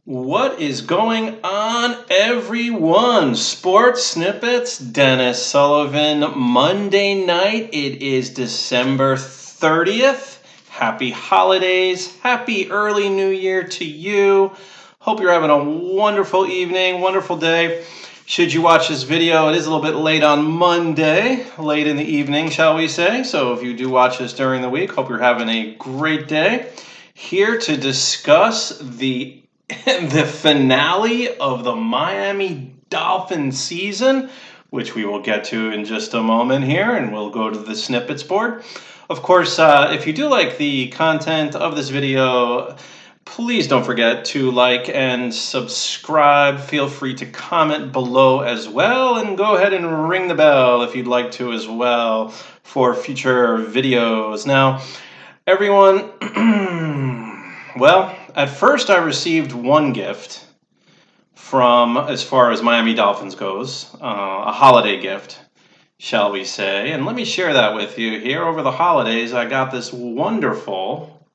What is going on, everyone? Sports Snippets, Dennis Sullivan. Monday night, it is December 30th. Happy holidays. Happy early new year to you. Hope you're having a wonderful evening, wonderful day. Should you watch this video, it is a little bit late on Monday, late in the evening, shall we say. So if you do watch this during the week, hope you're having a great day. Here to discuss the finale of the Miami Dolphins season, which we will get to in just a moment here, and we'll go to the snippets board. Of course, if you do like the content of this video, please don't forget to like and subscribe. Feel free to comment below as well, and go ahead and ring the bell if you'd like to as well for future videos. Now, everyone, well, at first I received one gift from, as far as Miami Dolphins goes, a holiday gift, shall we say. And let me share that with you here. Over the holidays, I got this wonderful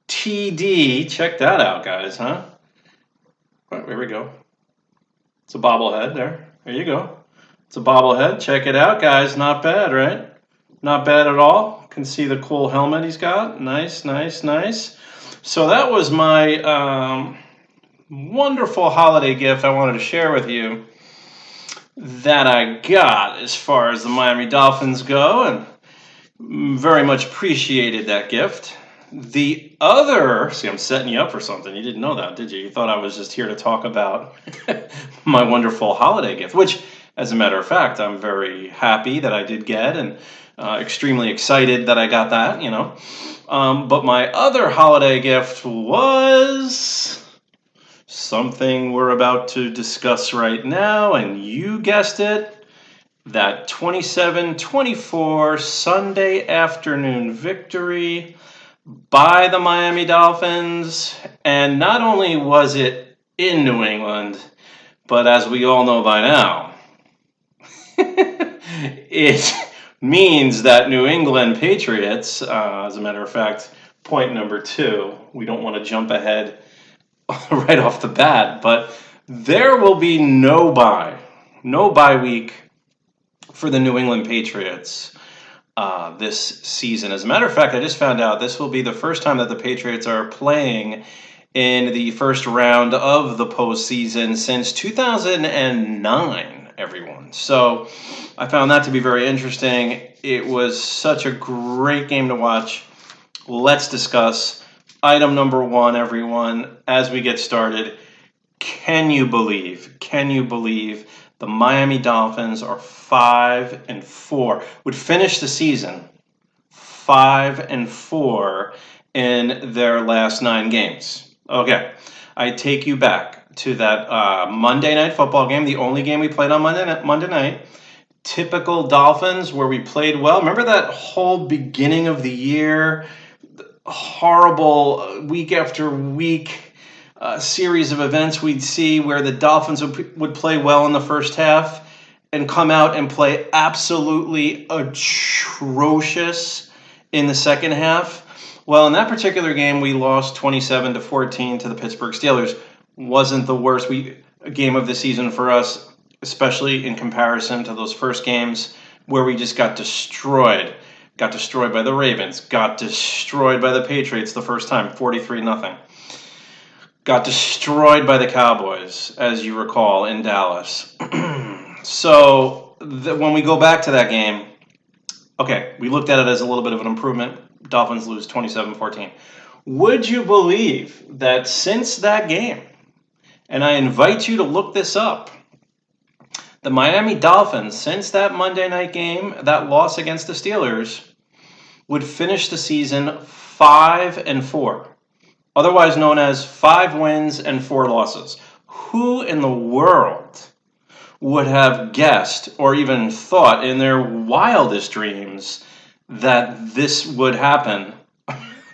TD. Check that out, guys, huh? Right, here we go. It's a bobblehead there. There you go. It's a bobblehead. Check it out, guys. Not bad, right? Not bad at all. Can see the cool helmet he's got. Nice, nice, nice. So that was my wonderful holiday gift I wanted to share with you that I got as far as the Miami Dolphins go, and very much appreciated that gift. The other, see, I'm setting you up for something. You didn't know that, did you? You thought I was just here to talk about my wonderful holiday gift, which, as a matter of fact, I'm very happy that I did get, and extremely excited that I got that, you know. But my other holiday gift was something we're about to discuss right now, and you guessed it, that 27-24 Sunday afternoon victory by the Miami Dolphins. And not only was it in New England, but as we all know by now, it means that New England Patriots, as a matter of fact, point number 2, we don't want to jump ahead right off the bat, but there will be no bye week for the New England Patriots this season. As a matter of fact, I just found out this will be the first time that the Patriots are playing in the first round of the postseason since 2009, everyone. So I found that to be very interesting. It was such a great game to watch. Let's discuss item number 1, everyone, as we get started. Can you believe the Miami Dolphins are 5-4, would finish the season 5-4 in their last 9 games? Okay, I take you back to that Monday Night Football game, the only game we played on Monday night. Typical Dolphins, where we played well. Remember that whole beginning of the year, horrible week after week series of events we'd see where the Dolphins would play well in the first half and come out and play absolutely atrocious in the second half. Well, in that particular game, we lost 27-14 to the Pittsburgh Steelers. Wasn't the worst game of the season for us, especially in comparison to those first games where we just got destroyed. Got destroyed by the Ravens. Got destroyed by the Patriots the first time, 43-0. Got destroyed by the Cowboys, as you recall, in Dallas. So when we go back to that game, okay, we looked at it as a little bit of an improvement. Dolphins lose 27-14. Would you believe that since that game, and I invite you to look this up, the Miami Dolphins, since that Monday night game, that loss against the Steelers, would finish the season 5-4. Otherwise known as 5 wins and 4 losses. Who in the world would have guessed or even thought in their wildest dreams that this would happen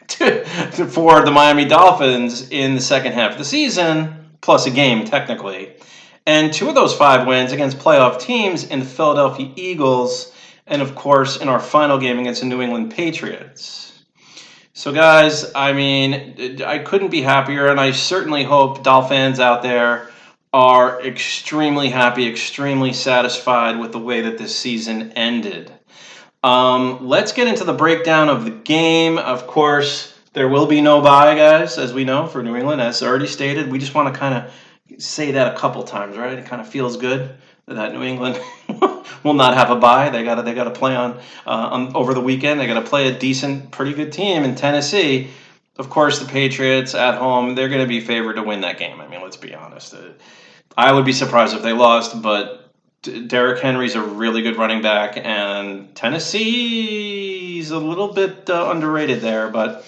for the Miami Dolphins in the second half of the season, plus a game technically? And 2 of those 5 wins against playoff teams in the Philadelphia Eagles, and of course in our final game against the New England Patriots. So, guys, I mean, I couldn't be happier, and I certainly hope Dolphins out there are extremely happy, extremely satisfied with the way that this season ended. Let's get into the breakdown of the game. Of course, there will be no bye, guys, as we know, for New England, as already stated. We just want to kind of say that a couple times, right? It kind of feels good that New England will not have a bye. They got to play on over the weekend. They got to play a decent, pretty good team in Tennessee. Of course, the Patriots at home, they're going to be favored to win that game. I mean, let's be honest. I would be surprised if they lost, but Derrick Henry's a really good running back, and Tennessee's a little bit underrated there, but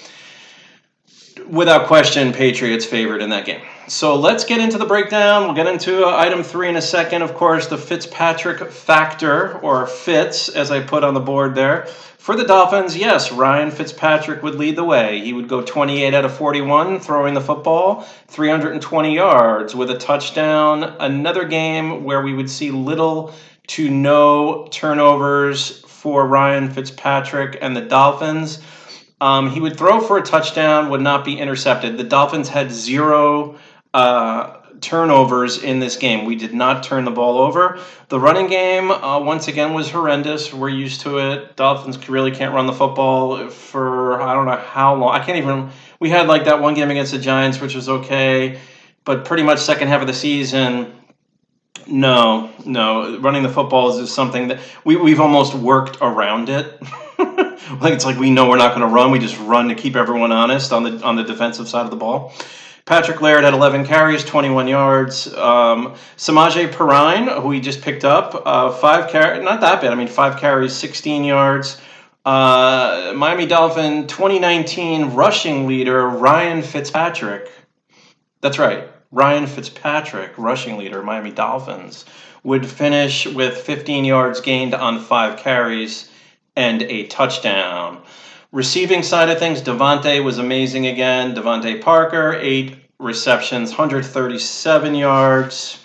without question, Patriots favored in that game. So let's get into the breakdown. We'll get into item 3 in a second. Of course, the Fitzpatrick factor, or Fitz, as I put on the board there. For the Dolphins, yes, Ryan Fitzpatrick would lead the way. He would go 28 out of 41, throwing the football, 320 yards with a touchdown. Another game where we would see little to no turnovers for Ryan Fitzpatrick and the Dolphins. He would throw for a touchdown, would not be intercepted. The Dolphins had 0 turnovers in this game. We did not turn the ball over. The running game, once again, was horrendous. We're used to it. Dolphins really can't run the football for I don't know how long. I can't even. We had like that one game against the Giants, which was okay, but pretty much second half of the season, no. Running the football is something that we've almost worked around it. Like it's like we know we're not going to run. We just run to keep everyone honest on the defensive side of the ball. Patrick Laird had 11 carries, 21 yards. Samaje Perine, who we just picked up, 5 carries, not that bad. I mean, 5 carries, 16 yards. Miami Dolphin 2019 rushing leader Ryan Fitzpatrick. That's right, Ryan Fitzpatrick, rushing leader, Miami Dolphins, would finish with 15 yards gained on 5 carries and a touchdown. Receiving side of things, Devante was amazing again. Devante Parker, 8 receptions, 137 yards.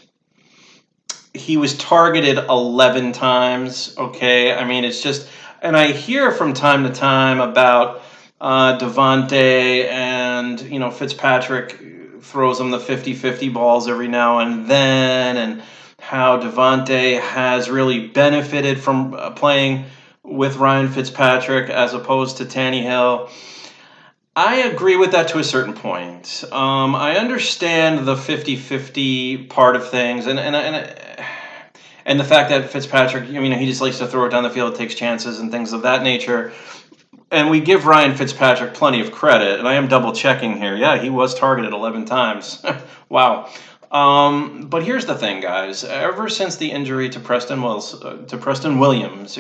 He was targeted 11 times, okay? I mean, it's just, and I hear from time to time about Devante and, Fitzpatrick throws him the 50-50 balls every now and then, and how Devante has really benefited from playing with Ryan Fitzpatrick as opposed to Tannehill. I agree with that to a certain point. I understand the 50-50 part of things, and the fact that Fitzpatrick, he just likes to throw it down the field, takes chances and things of that nature. And we give Ryan Fitzpatrick plenty of credit, and I am double checking here. Yeah, he was targeted 11 times. Wow. But here's the thing, guys. Ever since the injury to Preston Williams,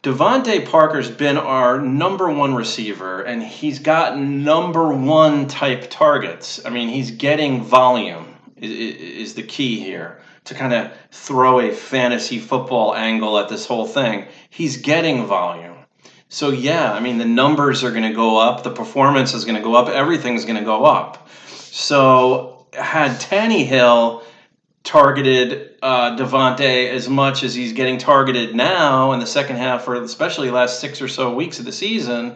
Devante Parker's been our number 1 receiver, and he's got number 1 type targets. I mean, he's getting volume is the key here to kind of throw a fantasy football angle at this whole thing. He's getting volume. So, yeah, I mean, the numbers are going to go up. The performance is going to go up. Everything's going to go up. So had Tannehill targeted Devante as much as he's getting targeted now in the second half, or especially last 6 or so weeks of the season,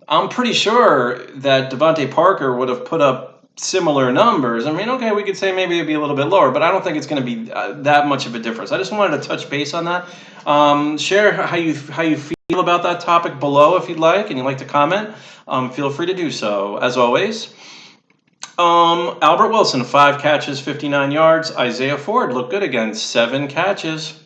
I'm pretty sure that Devante Parker would have put up similar numbers. I mean, okay, we could say maybe it'd be a little bit lower, but I don't think it's going to be that much of a difference. I just wanted to touch base on that. Share how you feel about that topic below if you'd like, and you'd like to comment. Feel free to do so. As always, Albert Wilson, 5 catches, 59 yards. Isaiah Ford looked good again, 7 catches,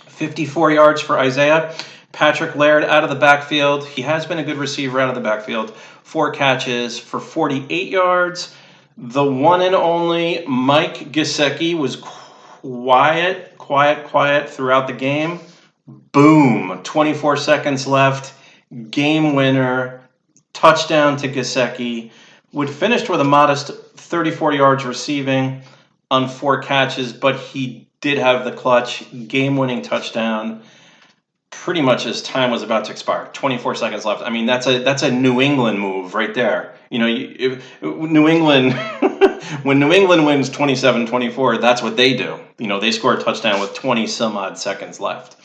54 yards for Isaiah. Patrick Laird out of the backfield. He has been a good receiver out of the backfield. 4 catches for 48 yards. The one and only Mike Gesicki was quiet throughout the game. Boom, 24 seconds left. Game winner, touchdown to Gesicki. Would finish with a modest 34 yards receiving on 4 catches, but he did have the clutch game-winning touchdown pretty much as time was about to expire. 24 seconds left. I mean, that's a New England move right there. New England, when New England wins 27-24, that's what they do. They score a touchdown with 20 some odd seconds left.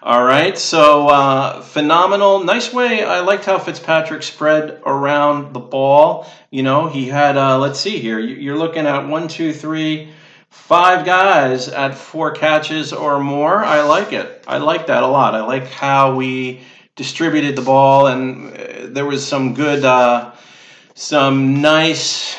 All right, so phenomenal. Nice way. I liked how Fitzpatrick spread around the ball. You know, he had, let's see here. You're looking at 1, 2, 3, 5 guys at 4 catches or more. I like it. I like that a lot. I like how we distributed the ball, and there was some good, some nice,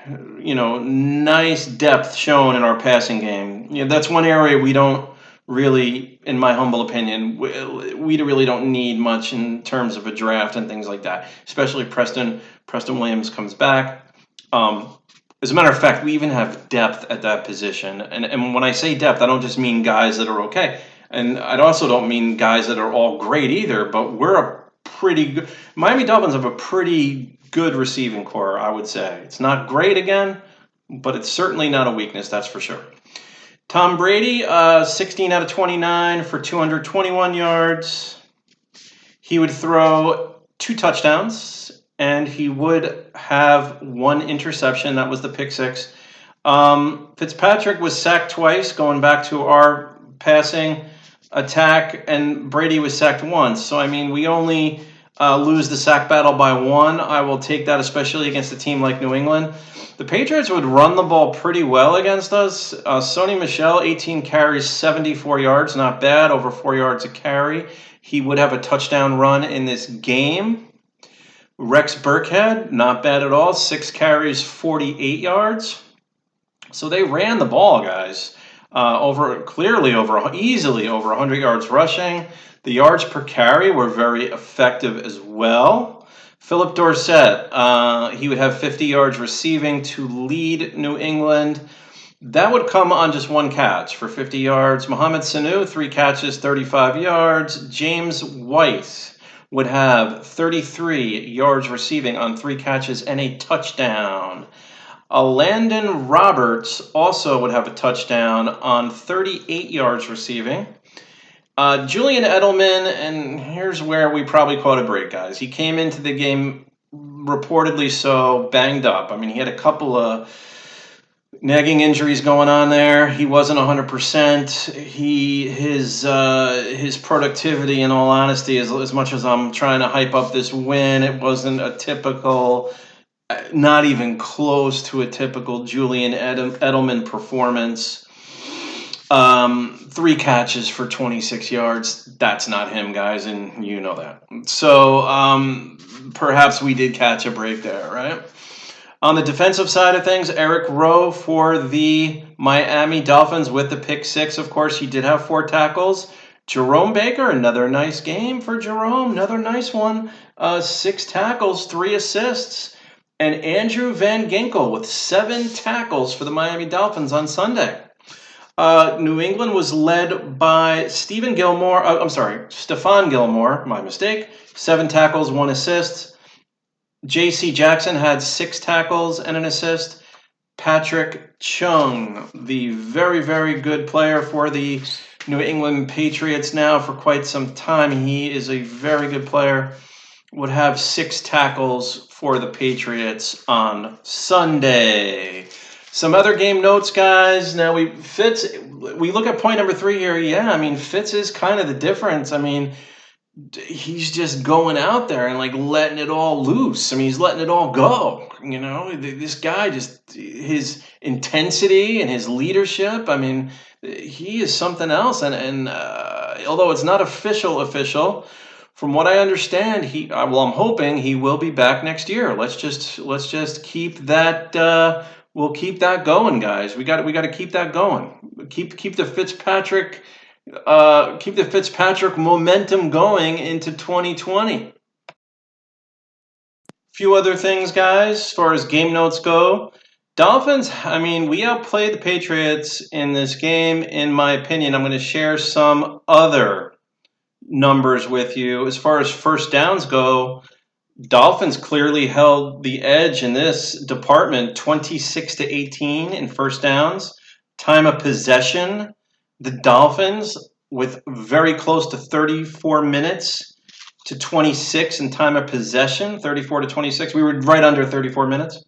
nice depth shown in our passing game. That's one area we don't really, in my humble opinion, we really don't need much in terms of a draft and things like that. Especially Preston Williams comes back. As a matter of fact, we even have depth at that position. And when I say depth, I don't just mean guys that are okay. And I also don't mean guys that are all great either, but we're a pretty good... Miami Dolphins have a pretty good receiving core, I would say. It's not great again, but it's certainly not a weakness, that's for sure. Tom Brady, 16 out of 29 for 221 yards. He would throw 2 touchdowns, and he would have 1 interception. That was the pick 6. Fitzpatrick was sacked twice, going back to our passing attack, and Brady was sacked once. So, I mean, we only lose the sack battle by 1. I will take that, especially against a team like New England. The Patriots would run the ball pretty well against us. Sony Michel, 18 carries, 74 yards. Not bad, over 4 yards a carry. He would have a touchdown run in this game. Rex Burkhead, not bad at all. 6 carries, 48 yards. So they ran the ball, guys. Easily over 100 yards rushing. The yards per carry were very effective as well. Philip Dorsett, he would have 50 yards receiving to lead New England. That would come on just 1 catch for 50 yards. Mohamed Sanu, 3 catches, 35 yards. James White would have 33 yards receiving on 3 catches and a touchdown. Elandon Roberts also would have a touchdown on 38 yards receiving. Julian Edelman, and here's where we probably caught a break, guys. He came into the game reportedly so banged up. I mean, he had a couple of nagging injuries going on there. He wasn't 100%. His productivity, in all honesty, as much as I'm trying to hype up this win, it wasn't a typical, not even close to a typical Julian Edelman performance. 3 catches for 26 yards. That's not him, guys, and you know that. So perhaps we did catch a break there, right? On the defensive side of things, Eric Rowe for the Miami Dolphins with the pick 6. Of course, he did have 4 tackles. Jerome Baker, another nice game for Jerome. Another nice one. 6 tackles, 3 assists. And Andrew Van Ginkel with 7 tackles for the Miami Dolphins on Sunday. New England was led by Stephon Gilmore, my mistake. 7 tackles, 1 assist. J.C. Jackson had 6 tackles and an assist. Patrick Chung, the very, very good player for the New England Patriots now for quite some time. He is a very good player. Would have 6 tackles for the Patriots on Sunday. Some other game notes, guys. Now, we look at point number 3 here. Yeah, I mean, Fitz is kind of the difference. I mean, he's just going out there and, like, letting it all loose. I mean, he's letting it all go. You know, this guy just, his intensity and his leadership, I mean, he is something else. And although it's not official, from what I understand, I'm hoping he will be back next year. Let's just keep that. We'll keep that going, guys. We got to keep that going. Keep the Fitzpatrick momentum going into 2020. Few other things, guys, as far as game notes go. Dolphins, I mean, we outplayed the Patriots in this game, in my opinion. I'm going to share some other numbers with you. As far as first downs go, Dolphins clearly held the edge in this department, 26-18 in first downs. Time of possession, the Dolphins with very close to 34 minutes to 26 in time of possession, 34 to 26. We were right under 34 minutes.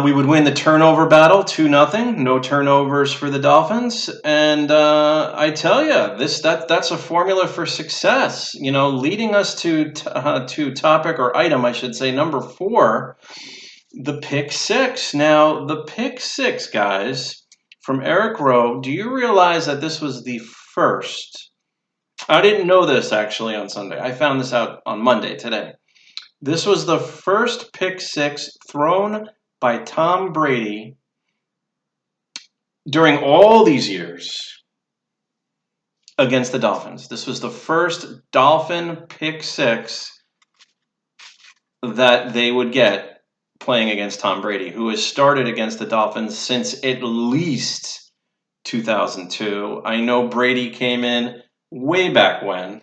We would win the turnover battle 2-0. No turnovers for the Dolphins. And I tell you, that's a formula for success. Leading us to topic or item, I should say, number 4, the pick six. Now, the pick six, guys, from Eric Rowe. Do you realize that this was the first? I didn't know this actually on Sunday. I found this out on Monday today. This was the first pick six thrown by Tom Brady during all these years against the Dolphins. This was the first Dolphin pick six that they would get playing against Tom Brady, who has started against the Dolphins since at least 2002. I know Brady came in way back when.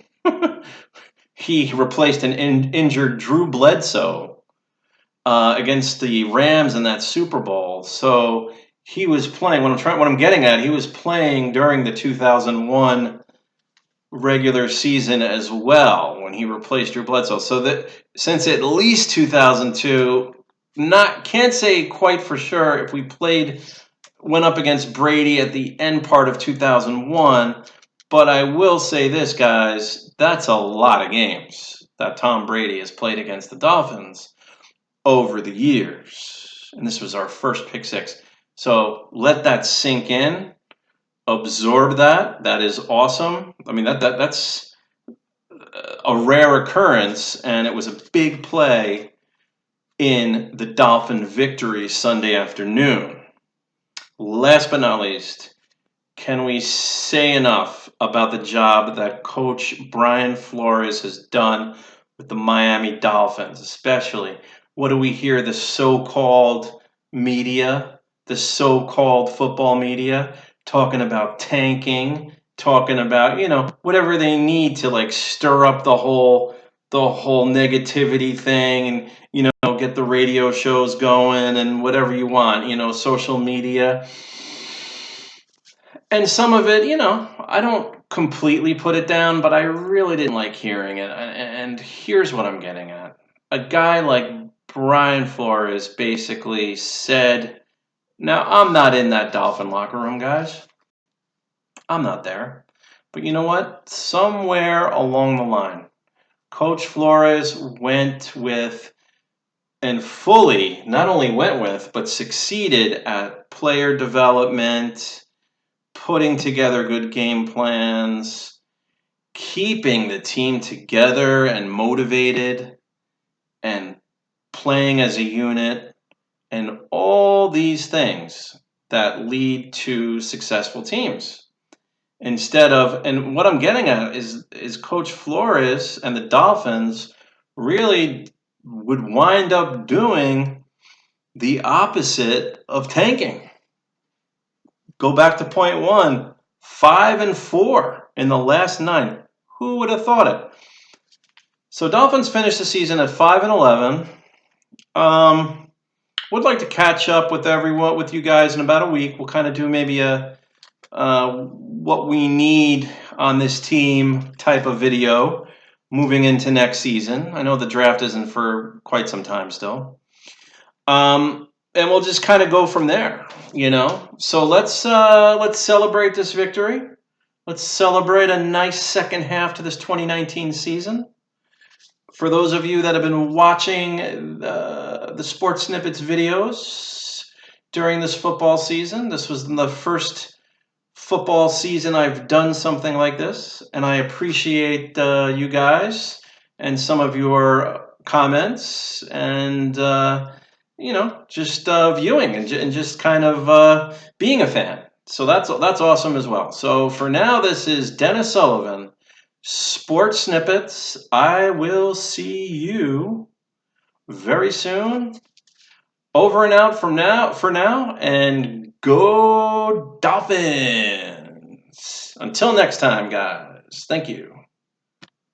He replaced an injured Drew Bledsoe against the Rams in that Super Bowl. So he was playing. What I'm getting at, he was playing during the 2001 regular season as well when he replaced Drew Bledsoe. So that since at least 2002, can't say quite for sure if we went up against Brady at the end part of 2001. But I will say this, guys, that's a lot of games that Tom Brady has played against the Dolphins over the years. And this was our first pick six. So let that sink in. Absorb that. That is awesome. I mean, that's a rare occurrence, and it was a big play in the Dolphin victory Sunday afternoon. Last but not least, can we say enough about the job that Coach Brian Flores has done with the Miami Dolphins, especially? What do we hear the so-called media, the so-called football media, talking about tanking, talking about, whatever they need to stir up the whole negativity thing and, get the radio shows going and whatever you want, social media. And some of it, I don't completely put it down, but I really didn't like hearing it. And here's what I'm getting at. A guy like Brian Flores basically said, now, I'm not in that Dolphin locker room, guys. I'm not there. But you know what? Somewhere along the line, Coach Flores went with and fully, not only went with, but succeeded at player development, putting together good game plans, keeping the team together and motivated, and playing as a unit, and all these things that lead to successful teams. And what I'm getting at is Coach Flores and the Dolphins really would wind up doing the opposite of tanking. Go back to point 1, 5-4 in the last 9. Who would have thought it? So Dolphins finished the season at 5-11. Would like to catch up with you guys in about a week. We'll kind of do maybe a what we need on this team type of video moving into next season. I know the draft isn't for quite some time still. And we'll just kind of go from there, So let's celebrate this victory. Let's celebrate a nice second half to this 2019 season. For those of you that have been watching the Sports Snippets videos during this football season, this was the first football season I've done something like this, and I appreciate you guys and some of your comments and just viewing and just kind of being a fan. So that's awesome as well. So for now, this is Dennis Sullivan, Sports Snippets. I will see you very soon. Over and out for now, and go Dolphins! Until next time, guys. Thank you.